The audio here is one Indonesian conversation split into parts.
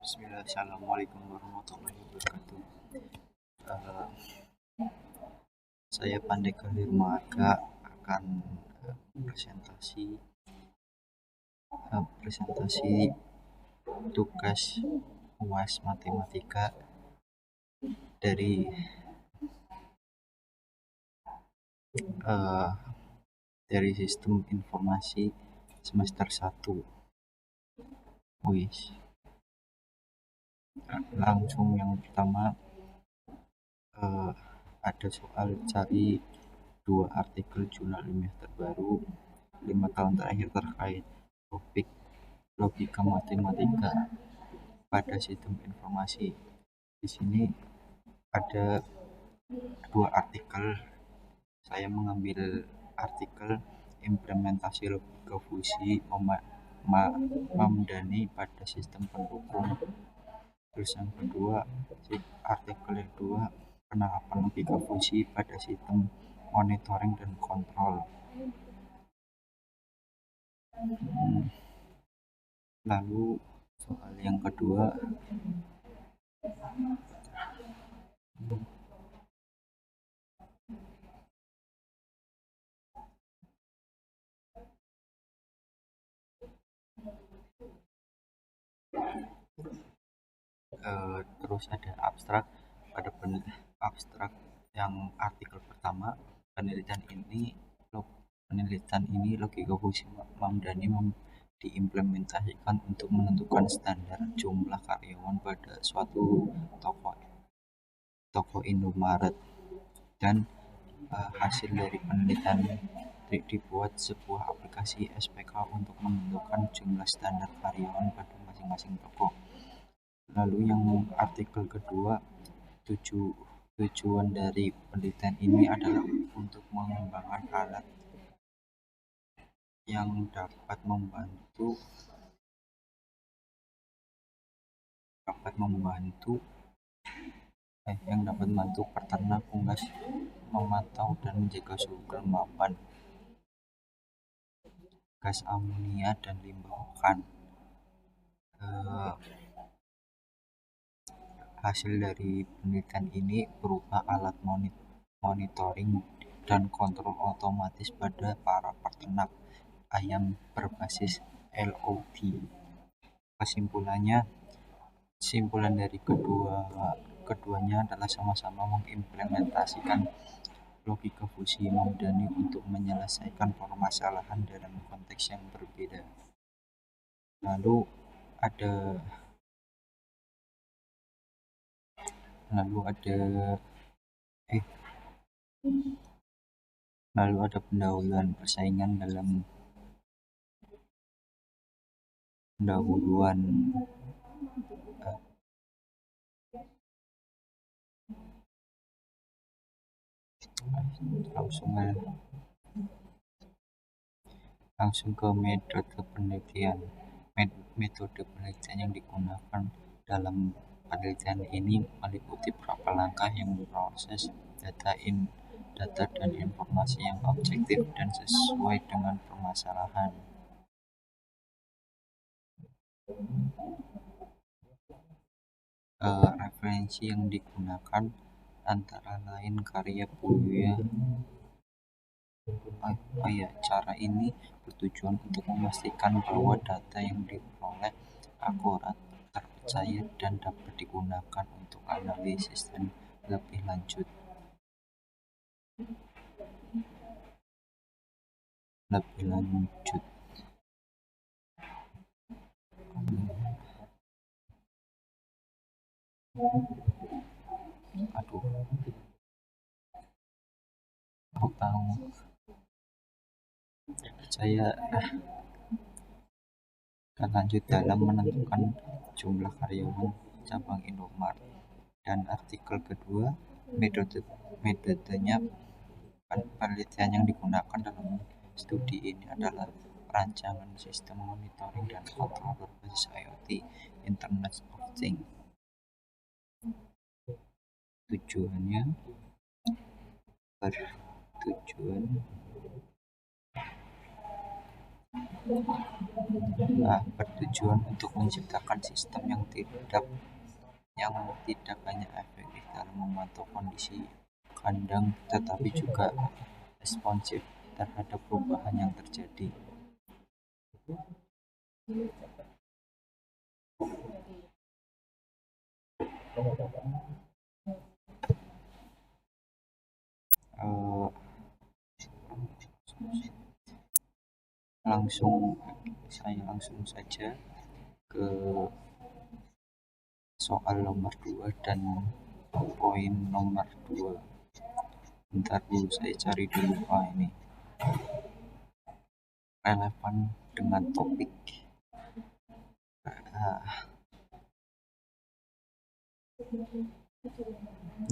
Bismillah, Assalamualaikum warahmatullahi wabarakatuh. Eh, saya Pandega Hirmaharga akan presentasi tugas UAS Matematika dari eh, dari Sistem Informasi semester 1. Wis, langsung yang pertama, eh, ada soal cari 2 artikel jurnal ilmiah terbaru 5 tahun terakhir terkait topik logika matematika pada sistem informasi. Di sini ada 2 artikel. Saya mengambil artikel implementasi logika fusi Mamdani pada sistem pendukung. Terus yang kedua, artikel kedua, penerapan logika fusi pada sistem monitoring dan kontrol. Lalu soal yang kedua, terus ada abstrak. Pada abstrak yang artikel pertama, penelitian ini logika fusi Mamdani diimplementasikan untuk menentukan standar jumlah karyawan pada suatu toko Indomaret, dan hasil dari penelitian dibuat sebuah aplikasi SPK untuk menentukan jumlah standar karyawan pada masing-masing toko. Lalu yang artikel kedua, tujuan dari penelitian ini adalah untuk mengembangkan alat yang dapat membantu peternak unggas memantau dan menjaga suhu kelembapan, gas amonia, dan limbah makan. Hasil dari penelitian ini berupa alat monitoring dan kontrol otomatis pada para peternak ayam berbasis LOD. Kesimpulan dari keduanya adalah sama-sama mengimplementasikan logika fusi Mamdani untuk menyelesaikan permasalahan dalam konteks yang berbeda. Lalu ada pendahuluan persaingan dalam pendahuluan langsung ke metode penelitian. Metode penelitian yang digunakan dalam penelitian ini meliputi beberapa langkah yang memproses data dan informasi yang objektif dan sesuai dengan permasalahan. Referensi yang digunakan antara lain karya Buya. Cara ini bertujuan untuk memastikan bahwa data yang diperoleh akurat, terpercaya, dan dapat digunakan untuk analisis dan lebih lanjut. Saya akan lanjut dalam menentukan jumlah karyawan cabang Indomaret. Dan artikel kedua, metodenya penelitian yang digunakan dalam studi ini adalah perancangan sistem monitoring dan kontrol berbasis IoT, Internet of Things. Tujuannya bertujuan bertujuan untuk menciptakan sistem yang tidak hanya efektif dalam memantau kondisi kandang tetapi juga responsif terhadap perubahan yang terjadi. Eh, langsung saja ke soal nomor 2 dan poin nomor 2. Bentar dulu saya cari dulu ini relevan dengan topik. Ah,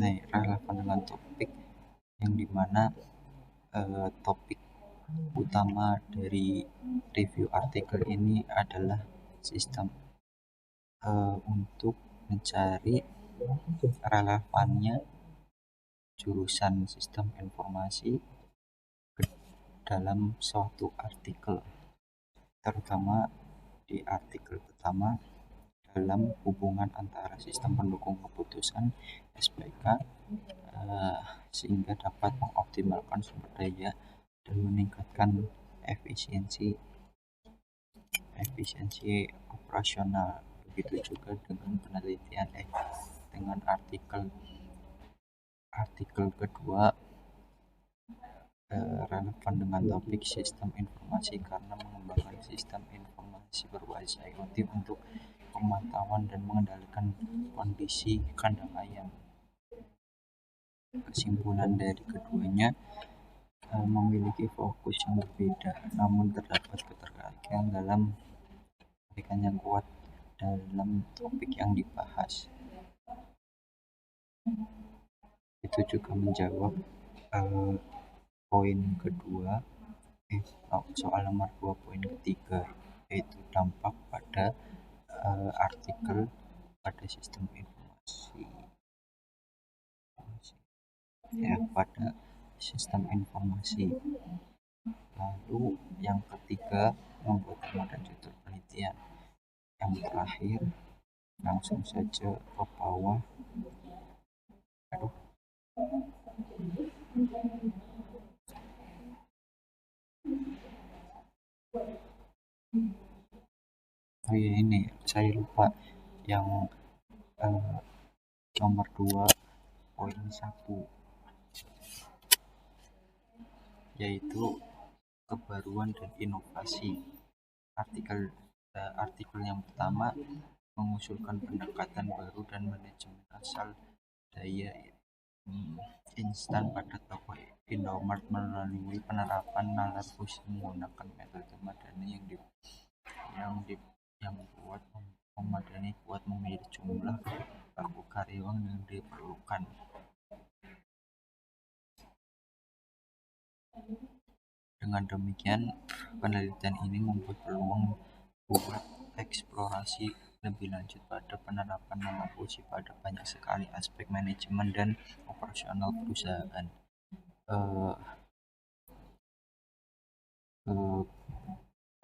Nih, relevan dengan topik yang dimana topik utama dari review artikel ini adalah sistem, untuk mencari relevannya jurusan sistem informasi dalam suatu artikel, terutama di artikel pertama dalam hubungan antara sistem pendukung keputusan SPK, sehingga dapat mengoptimalkan sumber daya dan meningkatkan efisiensi efisiensi operasional. Begitu juga dengan penelitian dengan artikel kedua, relevan dengan topik sistem informasi karena mengembangkan sistem informasi berbasis IoT untuk pemantauan dan mengendalikan kondisi kandang ayam. Kesimpulan dari keduanya memiliki fokus yang berbeda, namun terdapat keterkaitan yang kuat dalam topik yang dibahas. Itu juga menjawab poin kedua, soal nomor 2 poin ketiga, yaitu dampak pada artikel pada sistem informasi, ya, pada sistem informasi. Lalu yang ketiga, membuat dan judul penelitian. Yang terakhir, langsung saja ke bawah. Aduh. Oh iya, ini saya lupa yang nomor 2 poin 1, yaitu kebaruan dan inovasi. Artikel yang pertama mengusulkan pendekatan baru dan manajemen asal daya instan pada toko Indomart melalui penerapan nalar fusi menggunakan metode Madani yang kuat memilih jumlah karyawan yang diperlukan. Dengan demikian, penelitian ini membuat peluang buat eksplorasi lebih lanjut pada penerapan nalar fusi pada banyak sekali aspek manajemen dan operasional perusahaan.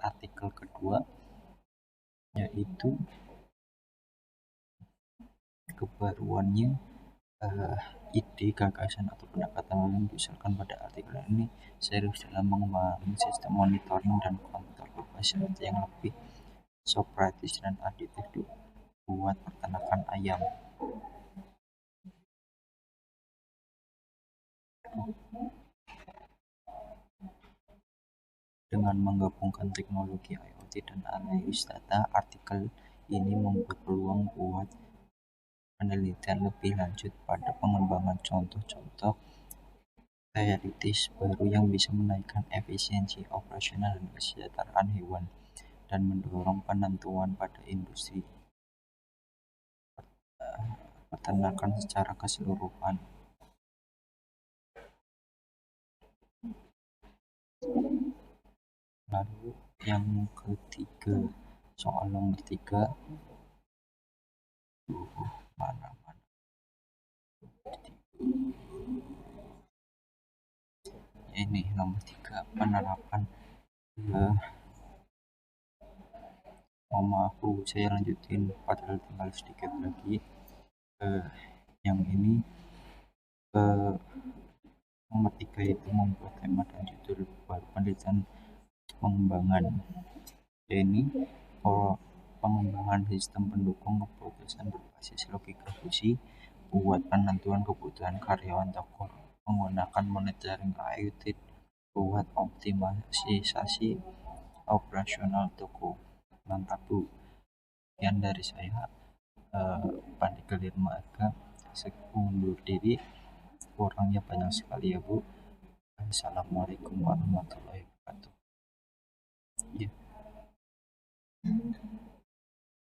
Artikel kedua, yaitu kebaruannya, ide, gagasan atau pendekatan yang diusulkan pada artikel ini serius dalam mengembangkan sistem monitoring dan kontrol berbasis yang lebih sokratis dan aditif buat peternakan ayam. Dengan menggabungkan teknologi IoT dan analisis data, artikel ini membuat peluang buat penelitian lebih lanjut pada pengembangan contoh-contoh teoritis baru yang bisa menaikkan efisiensi operasional dan kesejahteraan hewan, dan mendorong penentuan pada industri peternakan secara keseluruhan. Lalu yang ketiga, soal nomor 3, mana ini nomor 3, penerapan Oh maaf Bu, saya lanjutin padahal tinggal sedikit lagi. Eh, yang ini eh, nomor 3 itu membuat tema dan judul buat penelitian pengembangan. Ini oh, pengembangan sistem pendukung keputusan berbasis logika fusi buat penentuan kebutuhan karyawan toko menggunakan monitoring IoT buat optimalisasi operasional toko. Mantap Bu. Sekian dari saya, Pandit Kelirmaga. Saya undur diri, kurangnya banyak sekali ya Bu. Assalamualaikum warahmatullahi wabarakatuh. Ya.